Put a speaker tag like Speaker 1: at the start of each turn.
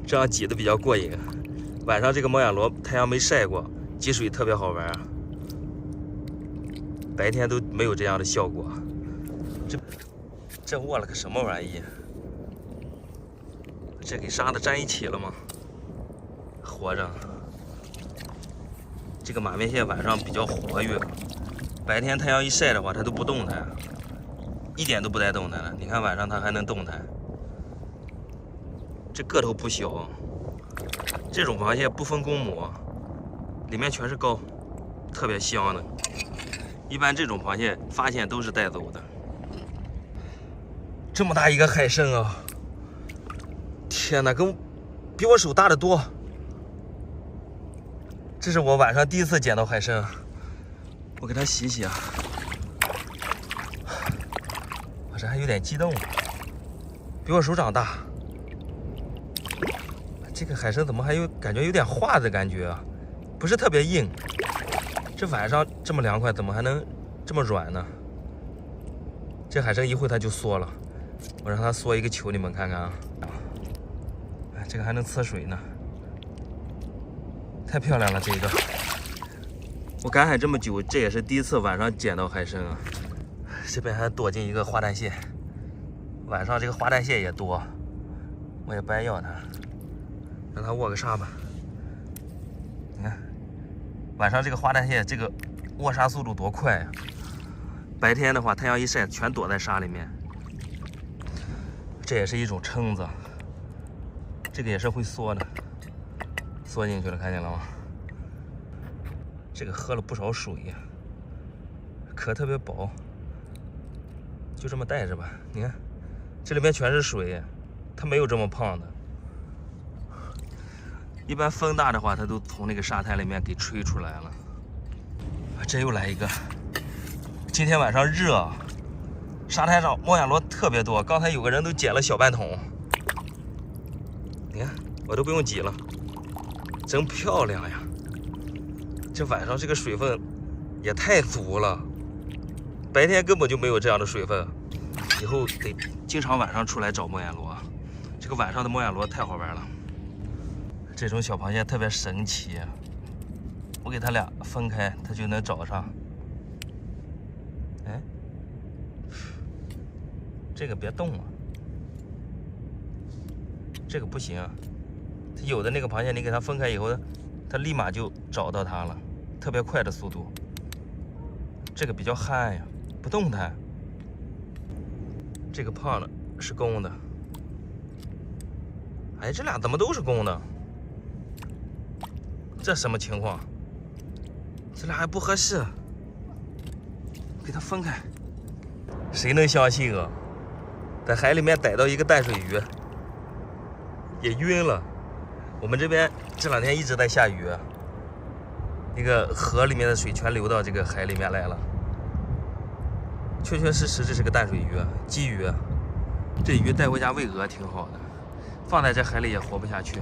Speaker 1: 这样挤的比较过瘾。晚上这个猫眼螺太阳没晒过，挤水特别好玩啊。白天都没有这样的效果。这卧了个什么玩意？这给沙子粘一起了吗？活着。这个马面蟹晚上比较活跃，白天太阳一晒的话，它都不动弹，一点都不带动弹的。你看晚上它还能动弹。这个头不小，这种螃蟹不分公母，里面全是膏，特别香的。一般这种螃蟹发现都是带走的。这么大一个海参啊！天哪，比我手大得多。这是我晚上第一次捡到海参，我给它洗洗啊。我这还有点激动，比我手掌大。这个海参怎么还有感觉有点化的感觉啊？不是特别硬。这晚上这么凉快，怎么还能这么软呢？这海参一会它就缩了，我让它缩一个球，你们看看啊。这个还能呲水呢，太漂亮了！这个我赶海这么久，这也是第一次晚上捡到海参啊。这边还躲进一个花旦蟹，晚上这个花旦蟹也多，我也不爱要它，让它卧个沙吧。你看，晚上这个花旦蟹这个卧沙速度多快呀！白天的话，太阳一晒，全躲在沙里面。这也是一种蛏子。这个也是会缩的，缩进去了，看见了吗？这个喝了不少水呀，壳特别薄，就这么带着吧。你看，这里面全是水，它没有这么胖的。一般风大的话，它都从那个沙滩里面给吹出来了。这又来一个，今天晚上热，沙滩上猫眼螺特别多，刚才有个人都捡了小半桶。你看，我都不用挤了，真漂亮呀！这晚上这个水分也太足了，白天根本就没有这样的水分。以后得经常晚上出来找猫眼螺，这个晚上的猫眼螺太好玩了。这种小螃蟹特别神奇，我给它俩分开，它就能找上。哎，这个别动啊！这个不行啊，有的那个螃蟹，你给它分开以后，它立马就找到它了，特别快的速度。这个比较憨呀，不动弹。这个胖的是公的。哎，这俩怎么都是公的？这什么情况？这俩还不合适，给它分开。谁能相信啊？在海里面逮到一个淡水鱼。也晕了。我们这边这两天一直在下雨，那个河里面的水全流到这个海里面来了。确确实实这是个淡水鱼，鲫鱼。这鱼带回家喂鹅挺好的，放在这海里也活不下去。